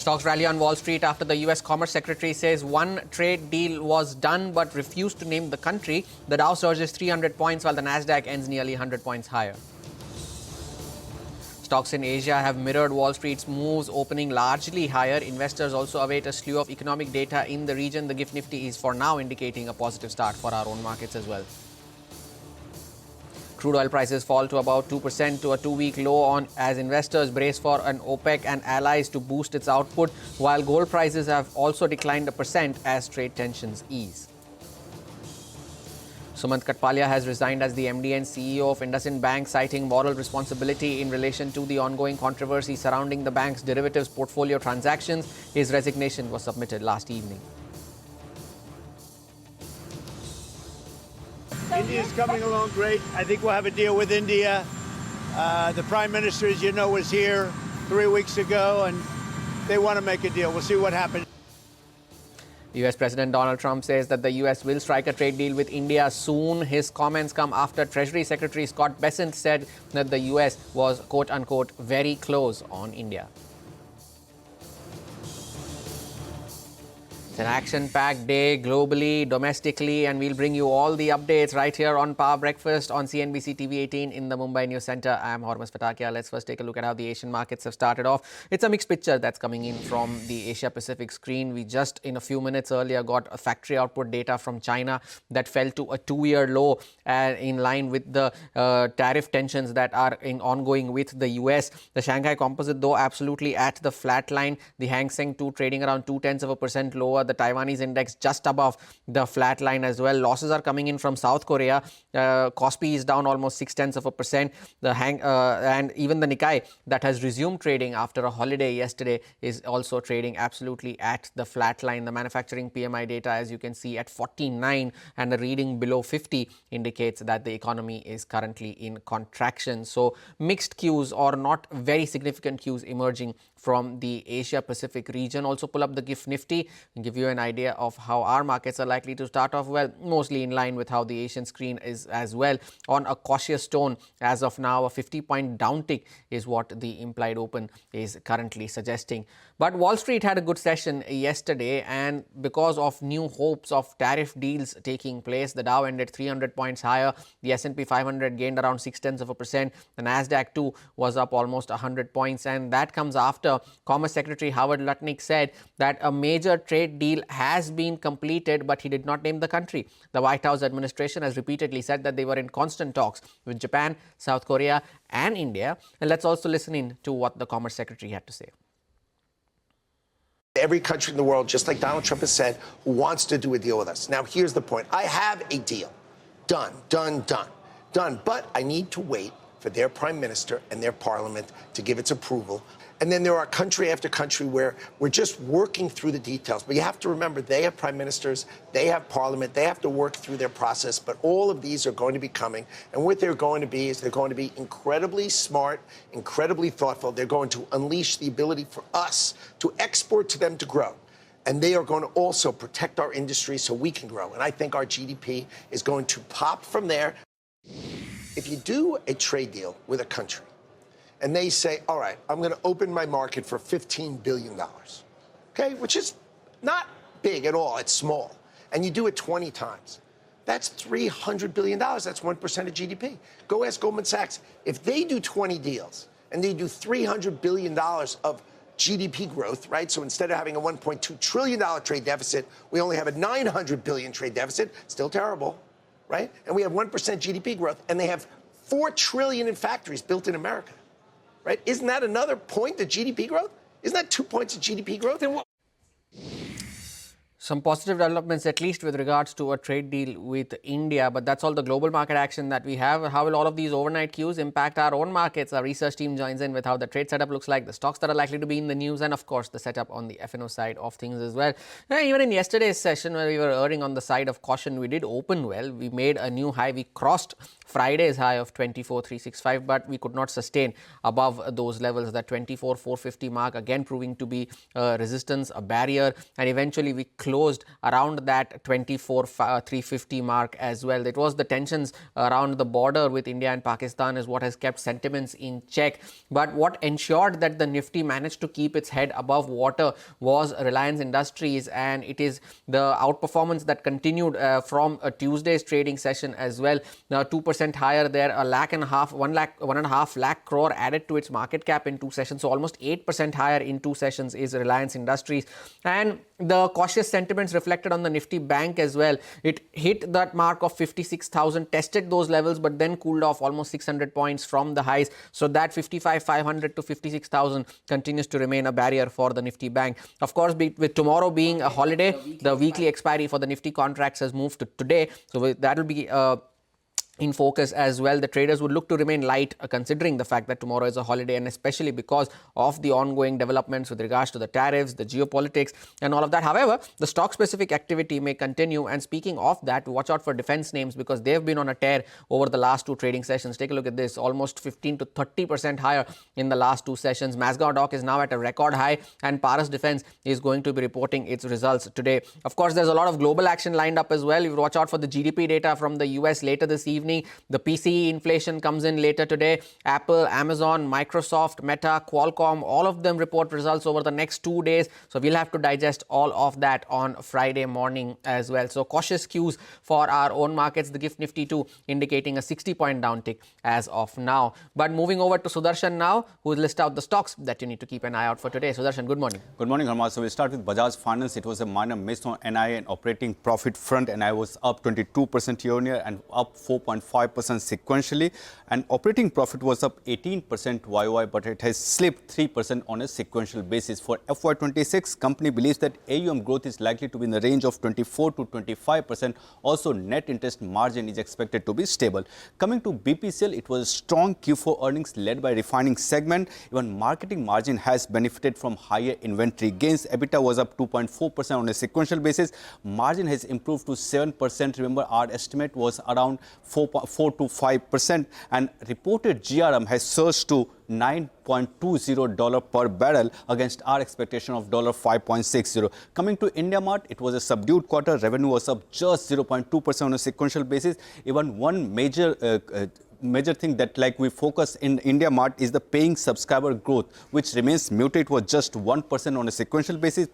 Stocks rally on Wall Street after the U.S. Commerce Secretary says one trade deal was done but refused to name the country. The Dow surges 300 points while the Nasdaq ends nearly 100 points higher. Stocks in Asia have mirrored Wall Street's moves, opening largely higher. Investors also await a slew of economic data in the region. The GIFT Nifty is for now indicating a positive start for our own markets as well. Crude oil prices fall to about 2% to a two-week low on as investors brace for an OPEC and allies to boost its output, while gold prices have also declined 1% as trade tensions ease. Sumant Katpalia has resigned as the MD and CEO of IndusInd Bank, citing moral responsibility in relation to the ongoing controversy surrounding the bank's derivatives portfolio transactions. His resignation was submitted last evening. India is coming along great. I think we'll have a deal with India. The Prime Minister, as you know, was here 3 weeks ago, and they want to make a deal. We'll see what happens. US President Donald Trump says that the US will strike a trade deal with India soon. His comments come after Treasury Secretary Scott Bessent said that the US was, quote-unquote, very close on India. It's an action-packed day globally, domestically, and we'll bring you all the updates right here on Power Breakfast on CNBC TV 18 in the Mumbai News Centre. I'm Hormuz Fatakia. Let's first take a look at how the Asian markets have started off. It's a mixed picture that's coming in from the Asia-Pacific screen. We just, in a few minutes earlier, got a factory output data from China that fell to a two-year low in line with the tariff tensions that are ongoing with the US. The Shanghai Composite, though, absolutely at the flat line. The Hang Seng 2 trading around 0.2% lower. The Taiwanese index just above the flat line as well. Losses are coming in from South Korea. Kospi is down almost 0.6%. And even the Nikkei that has resumed trading after a holiday yesterday is also trading absolutely at the flat line. The manufacturing PMI data, as you can see, at 49 and a reading below 50 indicates that the economy is currently in contraction. So mixed cues or not very significant cues emerging from the Asia-Pacific region. Also pull up the GIFT Nifty and give you an idea of how our markets are likely to start off. Well, mostly in line with how the Asian screen is as well. On a cautious tone, as of now, a 50-point downtick is what the implied open is currently suggesting. But Wall Street had a good session yesterday, and because of new hopes of tariff deals taking place, the Dow ended 300 points higher. The S&P 500 gained around 0.6%. The Nasdaq too was up almost 100 points, and that comes after Commerce Secretary Howard Lutnick said that a major trade deal has been completed, but he did not name the country. The White House administration has repeatedly said that they were in constant talks with Japan, South Korea and India. And let's also listen in to what the Commerce Secretary had to say. Every country in the world, just like Donald Trump has said, who wants to do a deal with us. Now, here's the point. I have a deal. Done. But I need to wait for their prime minister and their parliament to give its approval. And then there are country after country where we're just working through the details. But you have to remember, they have prime ministers, they have parliament, they have to work through their process. But all of these are going to be coming. And what they're going to be is they're going to be incredibly smart, incredibly thoughtful. They're going to unleash the ability for us to export to them to grow. And they are going to also protect our industry so we can grow. And I think our GDP is going to pop from there. If you do a trade deal with a country, and they say, all right, I'm going to open my market for $15 billion, okay, which is not big at all. It's small. And you do it 20 times. That's $300 billion. That's 1% of GDP. Go ask Goldman Sachs. If they do 20 deals and they do $300 billion of GDP growth, right? So instead of having a $1.2 trillion trade deficit, we only have a $900 billion trade deficit. Still terrible, right? And we have 1% GDP growth, and they have $4 trillion in factories built in America. Right? Isn't that another point of GDP growth? Isn't that 2 points of GDP growth? Some positive developments, at least with regards to a trade deal with India. But that's all the global market action that we have. How will all of these overnight cues impact our own markets? Our research team joins in with how the trade setup looks like, the stocks that are likely to be in the news, and of course, the setup on the F&O side of things as well. Now, even in yesterday's session, where we were erring on the side of caution, we did open well. We made a new high. We crossed Friday's high of 24,365, but we could not sustain above those levels. That 24,450 mark again proving to be a resistance, a barrier, and eventually we closed closed around that 24,350 mark as well. It was the tensions around the border with India and Pakistan is what has kept sentiments in check. But what ensured that the Nifty managed to keep its head above water was Reliance Industries, and it is the outperformance that continued from a Tuesday's trading session as well. Now 2% higher there, 1.5 lakh crore added to its market cap in 2 sessions, so almost 8% higher in 2 sessions is Reliance Industries. And the cautious sentiments reflected on the Nifty Bank as well. It hit that mark of 56,000, tested those levels, but then cooled off almost 600 points from the highs. So that 55,500 to 56,000 continues to remain a barrier for the Nifty Bank. Of course, with tomorrow being a holiday, the weekly expiry for the Nifty contracts has moved to today. So that will be in focus as well. The traders would look to remain light considering the fact that tomorrow is a holiday, and especially because of the ongoing developments with regards to the tariffs, the geopolitics and all of that. However, the stock specific activity may continue, and speaking of that, watch out for defense names because they've been on a tear over the last 2 trading sessions. Take a look at this, almost 15 to 30% higher in the last 2 sessions. Masgaon Dock is now at a record high, and Paras Defense is going to be reporting its results today. Of course, there's a lot of global action lined up as well. You watch out for the GDP data from the US later this evening. The PCE inflation comes in later today. Apple, Amazon, Microsoft, Meta, Qualcomm, all of them report results over the next 2 days. So we'll have to digest all of that on Friday morning as well. So cautious cues for our own markets. The GIFT Nifty 2 indicating a 60-point downtick as of now. But moving over to Sudarshan now, who will list out the stocks that you need to keep an eye out for today. Sudarshan, good morning. Good morning, Harma. So we start with Bajaj Finance. It was a minor miss on NI and operating profit front. NI was up 22% year on year and up 4.5% sequentially, and operating profit was up 18% YOY, but it has slipped 3% on a sequential basis. For FY26, company believes that AUM growth is likely to be in the range of 24 to 25%. Also, net interest margin is expected to be stable. Coming to BPCL, it was strong Q4 earnings led by refining segment. Even marketing margin has benefited from higher inventory gains. EBITDA was up 2.4% on a sequential basis. Margin has improved to 7%. Remember, our estimate was around 4 to 5%, and reported GRM has surged to $9.20 per barrel against our expectation of $5.60. Coming to India Mart, it was a subdued quarter. Revenue was up just 0.2% on a sequential basis. Even one major thing that we focus in India Mart is the paying subscriber growth, which remains muted. It was just 1% on a sequential basis.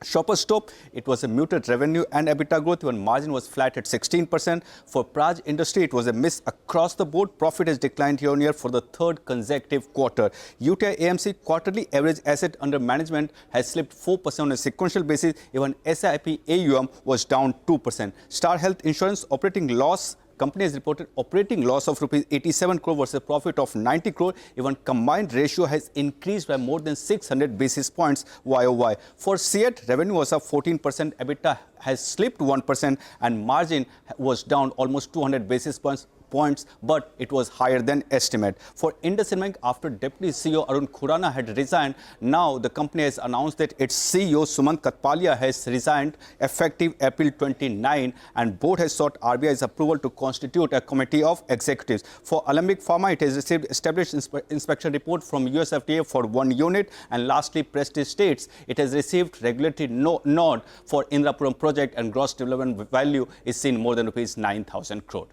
Shoppers Stop, it was a muted revenue and EBITDA growth. Even margin was flat at 16%. For Praj Industry, it was a miss across the board. Profit has declined year on year for the 3rd consecutive quarter. UTI AMC quarterly average asset under management has slipped 4% on a sequential basis. Even SIP AUM was down 2%. Star Health Insurance operating loss. Company has reported operating loss of rupees 87 crore versus profit of 90 crore. Even combined ratio has increased by more than 600 basis points YOY. For CEAT, revenue was up 14%, EBITDA has slipped 1%, and margin was down almost 200 basis points, but it was higher than estimate. For IndusInd Bank, after Deputy CEO Arun Khurana had resigned, now the company has announced that its CEO Sumant Katpalia has resigned effective April 29, and board has sought RBI's approval to constitute a committee of executives. For Alembic Pharma, it has received established inspection report from USFDA for 1 unit, and lastly, Prestige States, it has received regulatory nod for Indrapuram project, and gross development value is seen more than rupees 9,000 crore.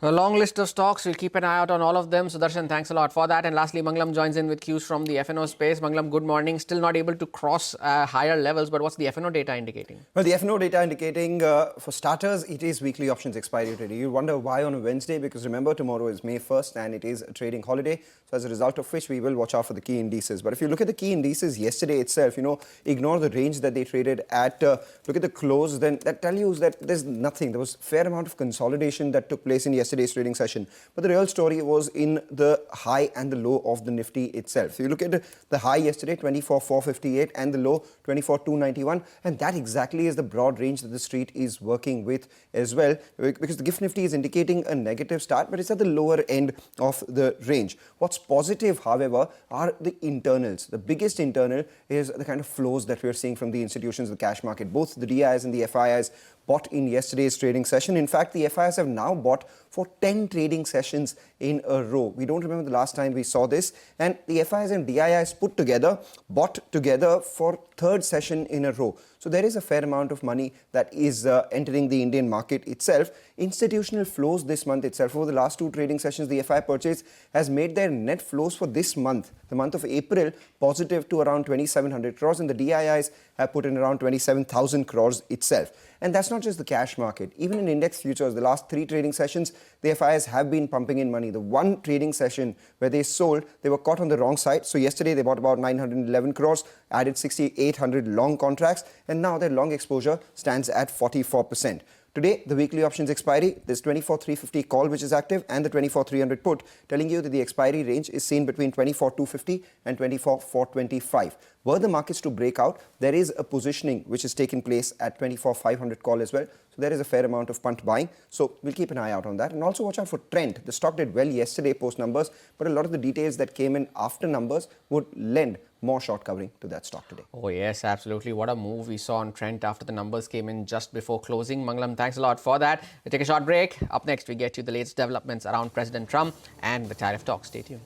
A long list of stocks. We'll keep an eye out on all of them. Sudarshan, thanks a lot for that. And lastly, Mangalam joins in with cues from the F&O space. Mangalam, good morning. Still not able to cross higher levels, but what's the F&O data indicating? Well, the F&O data indicating, for starters, it is weekly options expiry today. You wonder why on a Wednesday, because remember, tomorrow is May 1st and it is a trading holiday. So as a result of which, we will watch out for the key indices. But if you look at the key indices yesterday itself, ignore the range that they traded at, look at the close, then that tells you that there's nothing. There was a fair amount of consolidation that took place in yesterday's trading session. But the real story was in the high and the low of the Nifty itself. So you look at the high yesterday, 24,458, and the low, 24,291. And that exactly is the broad range that the street is working with as well, because the GIFT Nifty is indicating a negative start, but it's at the lower end of the range. What's positive, however, are the internals. The biggest internal is the kind of flows that we're seeing from the institutions, the cash market. Both the DIs and the FIIs bought in yesterday's trading session. In fact, the FIs have now bought for 10 trading sessions in a row. We don't remember the last time we saw this. And the FIs and DIIs put together, bought together for 3rd session in a row. So there is a fair amount of money that is entering the Indian market itself. Institutional flows this month itself, over the last 2 trading sessions, the FI purchase has made their net flows for this month, the month of April, positive to around 2,700 crores, and the DIIs have put in around 27,000 crores itself. And that's not just the cash market. Even in index futures, the last 3 trading sessions, the FIs have been pumping in money. The one trading session where they sold, they were caught on the wrong side. So yesterday they bought about 911 crores, added 6,800 long contracts, and now their long exposure stands at 44%. Today, the weekly options expiry, there's 24,350 call which is active and the 24,300 put, telling you that the expiry range is seen between 24,250 and 24,425. Were the markets to break out, there is a positioning which is taking place at 24,500 call as well. So there is a fair amount of punt buying. So we'll keep an eye out on that. And also watch out for Trent. The stock did well yesterday post numbers, but a lot of the details that came in after numbers would lend more short covering to that stock today. Oh yes, absolutely. What a move we saw on Trent after the numbers came in just before closing. Mangalam, thanks a lot for that. We'll take a short break. Up next, we get you the latest developments around President Trump and the tariff talks. Stay tuned.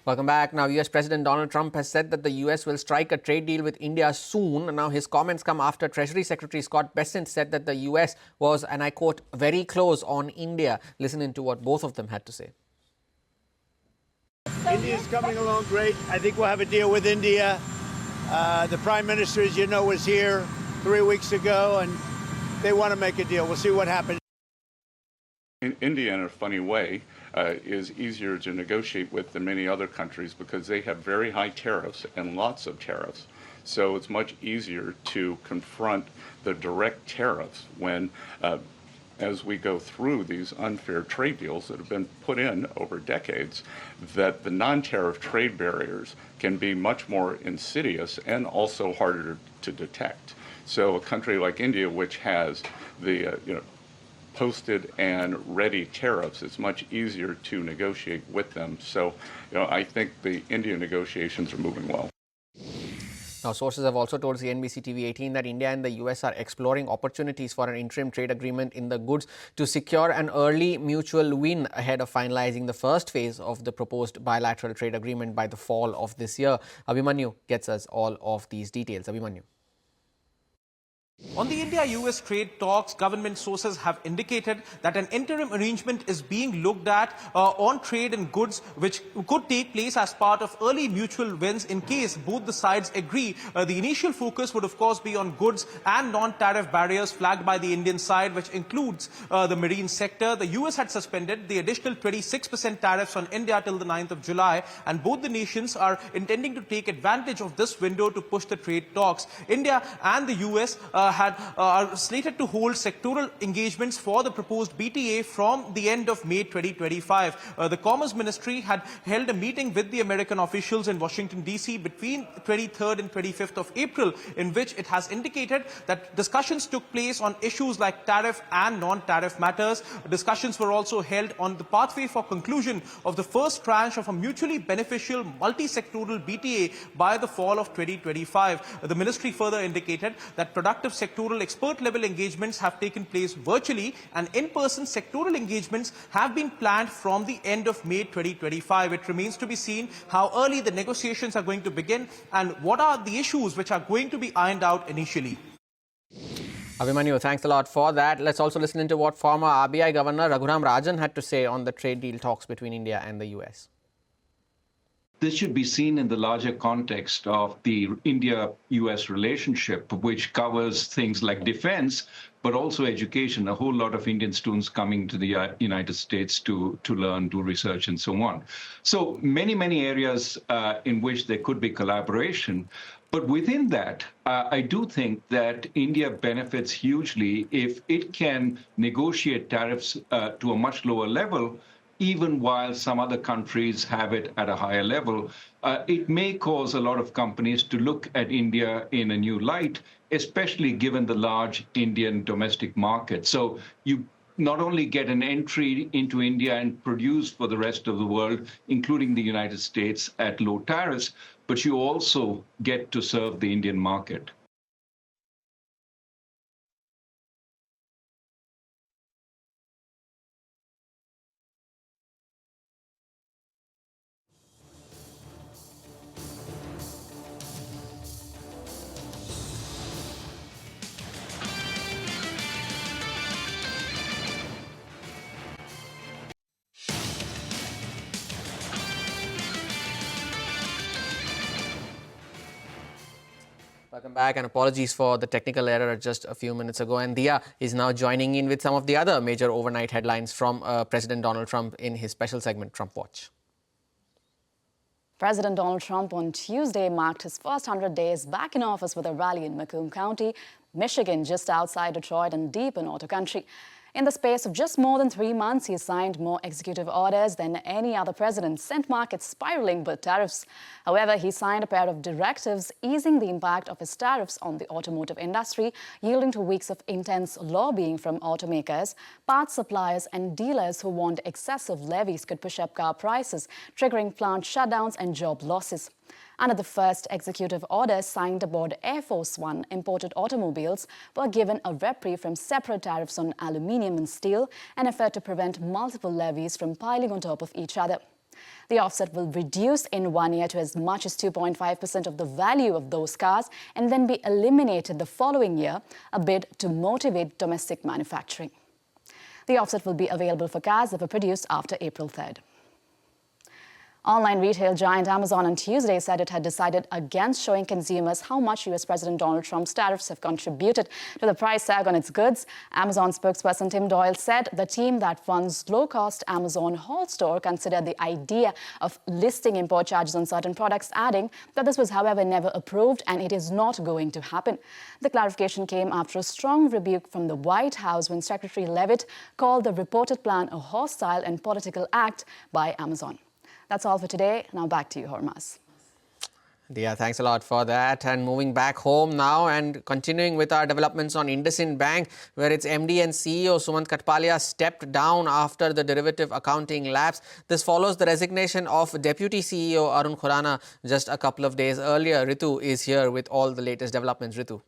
Welcome back. Now, US President Donald Trump has said that the US will strike a trade deal with India soon. Now, his comments come after Treasury Secretary Scott Bessent said that the US was, and I quote, very close on India. Listen into what both of them had to say. India's coming along great. I think we'll have a deal with India. The Prime Minister, as you know, was here 3 weeks ago, and they want to make a deal. We'll see what happens. India, in a funny way, is easier to negotiate with than many other countries because they have very high tariffs and lots of tariffs. So it's much easier to confront the direct tariffs when, as we go through these unfair trade deals that have been put in over decades, that the non-tariff trade barriers can be much more insidious and also harder to detect. So a country like India, which has the posted and ready tariffs, it's much easier to negotiate with them. So, I think the India negotiations are moving well. Now, sources have also told CNBC TV 18 that India and the US are exploring opportunities for an interim trade agreement in the goods to secure an early mutual win ahead of finalizing the first phase of the proposed bilateral trade agreement by the fall of this year. Abhimanyu gets us all of these details. Abhimanyu. On the India-US trade talks, government sources have indicated that an interim arrangement is being looked at on trade and goods, which could take place as part of early mutual wins in case both the sides agree. The initial focus would, of course, be on goods and non-tariff barriers flagged by the Indian side, which includes the marine sector. The US had suspended the additional 26% tariffs on India till the 9th of July, and both the nations are intending to take advantage of this window to push the trade talks. India and the US are slated to hold sectoral engagements for the proposed BTA from the end of May 2025. The Commerce Ministry had held a meeting with the American officials in Washington, D.C. between 23rd and 25th of April, in which it has indicated that discussions took place on issues like tariff and non-tariff matters. Discussions were also held on the pathway for conclusion of the first tranche of a mutually beneficial multi-sectoral BTA by the fall of 2025. The ministry further indicated that productive sectoral expert-level engagements have taken place virtually, and in-person sectoral engagements have been planned from the end of May 2025. It remains to be seen how early the negotiations are going to begin and what are the issues which are going to be ironed out initially. Abhimanyu, thanks a lot for that. Let's also listen into what former RBI Governor Raghuram Rajan had to say on the trade deal talks between India and the US. This should be seen in the larger context of the India-US relationship, which covers things like defense, but also education. A whole lot of Indian students coming to the United States to learn, do research, and so on. So many areas in which there could be collaboration. But within that, I do think that India benefits hugely if it can negotiate tariffs to a much lower level, even while some other countries have it at a higher level. It may cause a lot of companies to look at India in a new light, especially given the large Indian domestic market. So you not only get an entry into India and produce for the rest of the world, including the United States, at low tariffs, but you also get to serve the Indian market. Welcome back, and apologies for the technical error just a few minutes ago. And Dia is now joining in with some of the other major overnight headlines from President Donald Trump in his special segment, Trump Watch. President Donald Trump on Tuesday marked his first 100 days back in office with a rally in Macomb County, Michigan, just outside Detroit and deep in auto country. In the space of just more than 3 months, he signed more executive orders than any other president, sent markets spiraling with tariffs. However, he signed a pair of directives easing the impact of his tariffs on the automotive industry, yielding to weeks of intense lobbying from automakers. Parts suppliers and dealers who want excessive levies could push up car prices, triggering plant shutdowns and job losses. Under the first executive order signed aboard Air Force One, imported automobiles were given a reprieve from separate tariffs on aluminium and steel, an effort to prevent multiple levies from piling on top of each other. The offset will reduce in 1 year to as much as 2.5% of the value of those cars and then be eliminated the following year, a bid to motivate domestic manufacturing. The offset will be available for cars that were produced after April 3rd. Online retail giant Amazon on Tuesday said it had decided against showing consumers how much US President Donald Trump's tariffs have contributed to the price tag on its goods. Amazon spokesperson Tim Doyle said the team that runs low-cost Amazon Whole Store considered the idea of listing import charges on certain products, adding that this was, however, never approved and it is not going to happen. The clarification came after a strong rebuke from the White House when Secretary Leavitt called the reported plan a hostile and political act by Amazon. That's all for today. Now back to you, Hormaz. Dia, thanks a lot for that. And moving back home now and continuing with our developments on IndusInd Bank, where its MD and CEO Sumant Katpalia stepped down after the derivative accounting lapse. This follows the resignation of Deputy CEO Arun Khurana just a couple of days earlier. Ritu is here with all the latest developments. Ritu.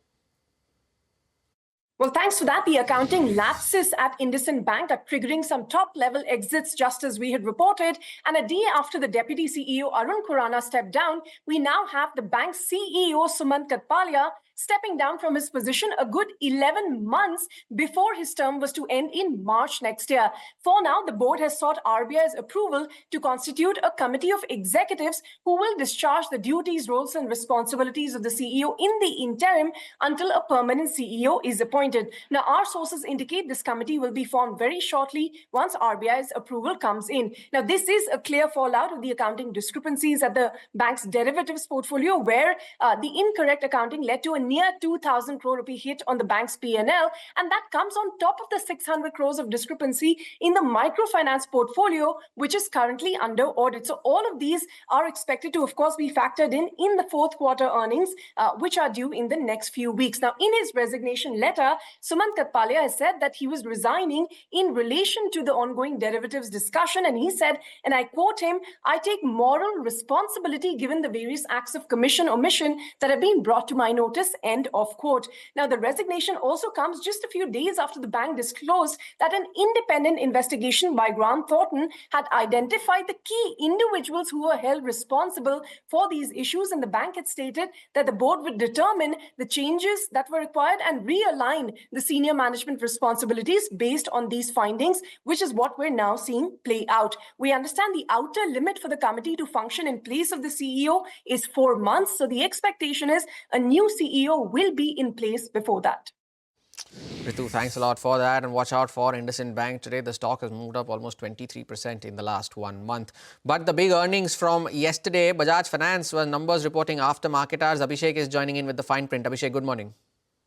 Well, thanks for that. The accounting lapses at IndusInd Bank are triggering some top-level exits, just as we had reported. And a day after the Deputy CEO Arun Khurana stepped down, we now have the bank's CEO Sumant Katpalia stepping down from his position a good 11 months before his term was to end in March next year. For now, the board has sought RBI's approval to constitute a committee of executives who will discharge the duties, roles, and responsibilities of the CEO in the interim until a permanent CEO is appointed. Now, our sources indicate this committee will be formed very shortly once RBI's approval comes in. Now, this is a clear fallout of the accounting discrepancies at the bank's derivatives portfolio, where the incorrect accounting led to a near 2,000 crore rupee hit on the bank's P&L, and that comes on top of the 600 crores of discrepancy in the microfinance portfolio, which is currently under audit. So all of these are expected to, of course, be factored in the fourth quarter earnings, which are due in the next few weeks. Now, in his resignation letter, Sumant Katpalia has said that he was resigning in relation to the ongoing derivatives discussion, and he said, and I quote him, "I take moral responsibility given the various acts of commission or omission that have been brought to my notice," end of quote. Now, the resignation also comes just a few days after the bank disclosed that an independent investigation by Grant Thornton had identified the key individuals who were held responsible for these issues, and the bank had stated that the board would determine the changes that were required and realign the senior management responsibilities based on these findings, which is what we're now seeing play out. We understand the outer limit for the committee to function in place of the CEO is 4 months, so the expectation is a new CEO will be in place before that. Ritu, thanks a lot for that, and watch out for IndusInd Bank today. The stock has moved up almost 23% in the last 1 month. But the big earnings from yesterday, Bajaj Finance were numbers reporting after market hours. Abhishek is joining in with the fine print. Abhishek, good morning.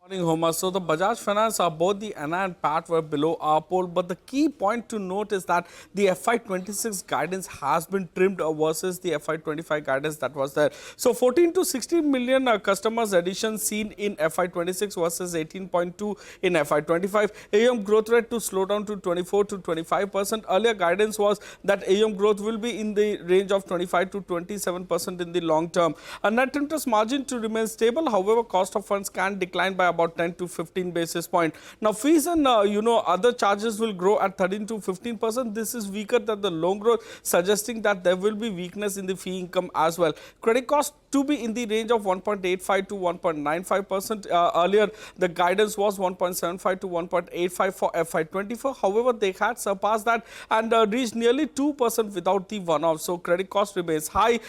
Morning, Homer. So the Bajaj Finance are both the ANA and PAT were below our poll, but the key point to note is that the FY26 guidance has been trimmed versus the FY25 guidance that was there. So 14 to 16 million customers addition seen in FY26 versus 18.2 in FY25. AUM growth rate to slow down to 24 to 25%. Earlier guidance was that AUM growth will be in the range of 25 to 27% in the long term. A net interest margin to remain stable. However, cost of funds can decline by about 10 to 15 basis point. Now, fees and other charges will grow at 13 to 15%. This is weaker than the loan growth, suggesting that there will be weakness in the fee income as well. Credit cost to be in the range of 1.85 to 1.95%. Earlier, the guidance was 1.75 to 1.85 for FY24. However, they had surpassed that and reached nearly 2% without the one-off. So, credit cost remains high.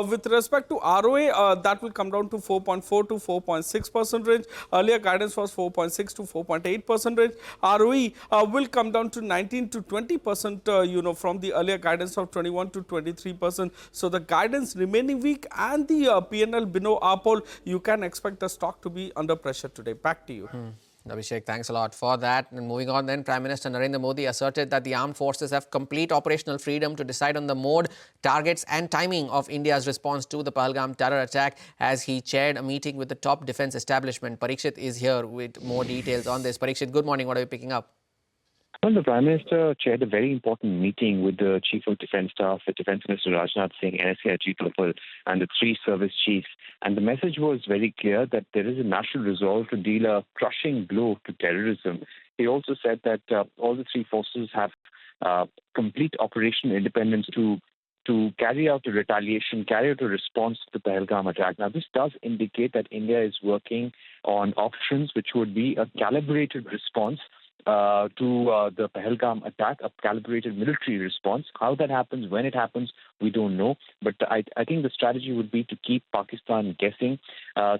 With respect to ROA, that will come down to 4.4 to 4.6% range. Earlier guidance was 4.6 to 4.8% range. ROE will come down to 19 to 20%, from the earlier guidance of 21 to 23%. So the guidance remaining weak and the P&L below our poll, you can expect the stock to be under pressure today. Back to you. Abhishek, thanks a lot for that. And moving on then, Prime Minister Narendra Modi asserted that the armed forces have complete operational freedom to decide on the mode, targets and timing of India's response to the Pahalgam terror attack as he chaired a meeting with the top defence establishment. Parikshit is here with more details on this. Parikshit, good morning. What are you picking up? Well, the Prime Minister chaired a very important meeting with the Chief of Defence Staff, the Defence Minister Rajnath Singh, NSA Ajit Doval, and the three service chiefs. And the message was very clear that there is a national resolve to deal a crushing blow to terrorism. He also said that all the three forces have complete operational independence to carry out a retaliation, carry out a response to the Pahalgam attack. Now, this does indicate that India is working on options which would be a calibrated response to the Pahalgam attack, a calibrated military response. How that happens, when it happens, we don't know. But I think the strategy would be to keep Pakistan guessing.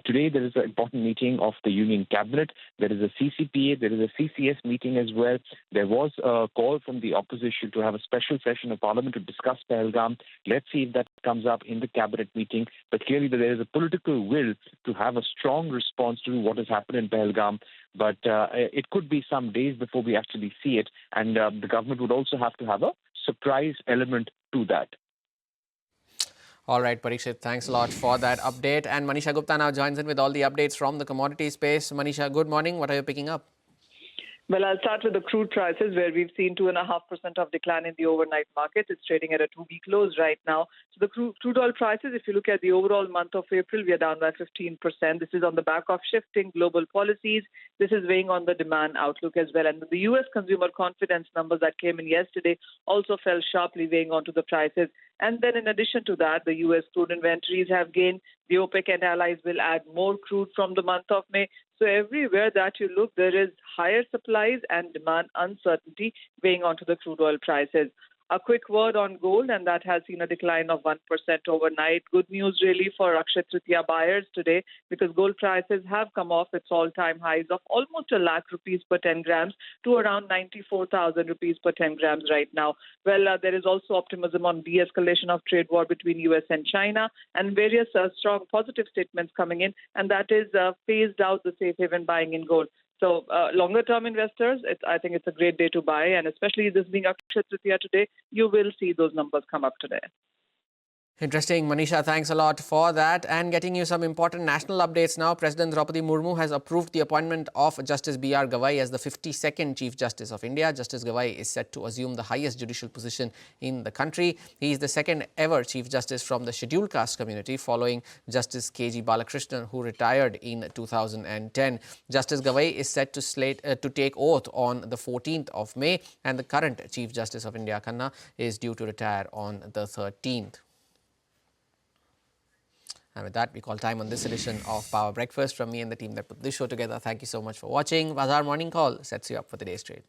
Today, there is an important meeting of the Union Cabinet. There is a CCPA, there is a CCS meeting as well. There was a call from the opposition to have a special session of Parliament to discuss Pahalgam. Let's see if that comes up in the Cabinet meeting. But clearly, there is a political will to have a strong response to what has happened in Pahalgam. But it could be some days before we actually see it. And the government would also have to have a surprise element to that. All right, Parikshit, thanks a lot for that update. And Manisha Gupta now joins in with all the updates from the commodity space. Manisha, good morning. What are you picking up? Well, I'll start with the crude prices, where we've seen 2.5% of decline in the overnight market. It's trading at a two-week close right now. So the crude oil prices, if you look at the overall month of April, we are down by 15%. This is on the back of shifting global policies. This is weighing on the demand outlook as well. And the U.S. consumer confidence numbers that came in yesterday also fell sharply, weighing onto the prices. And then in addition to that, the U.S. crude inventories have gained. The OPEC and allies will add more crude from the month of May. So everywhere that you look, there is higher supplies and demand uncertainty weighing onto the crude oil prices. A quick word on gold, and that has seen a decline of 1% overnight. Good news really for Akshaya Tritiya buyers today, because gold prices have come off its all-time highs of almost ₹1 lakh per 10 grams to around 94,000 rupees per 10 grams right now. Well, there is also optimism on de-escalation of trade war between US and China, and various strong positive statements coming in, and that is phased out the safe haven buying in gold. So longer-term investors, I think it's a great day to buy, and especially this being Akshaya Tritiya today, you will see those numbers come up today. Interesting. Manisha, thanks a lot for that. And getting you some important national updates now. President Draupadi Murmu has approved the appointment of Justice B.R. Gavai as the 52nd Chief Justice of India. Justice Gavai is set to assume the highest judicial position in the country. He is the second ever Chief Justice from the scheduled caste community, following Justice K.G. Balakrishnan, who retired in 2010. Justice Gavai is set to take oath on the 14th of May, and the current Chief Justice of India, Khanna, is due to retire on the 13th. And with that, we call time on this edition of Power Breakfast. From me and the team that put this show together, thank you so much for watching. Bazaar Morning Call sets you up for the day's trade.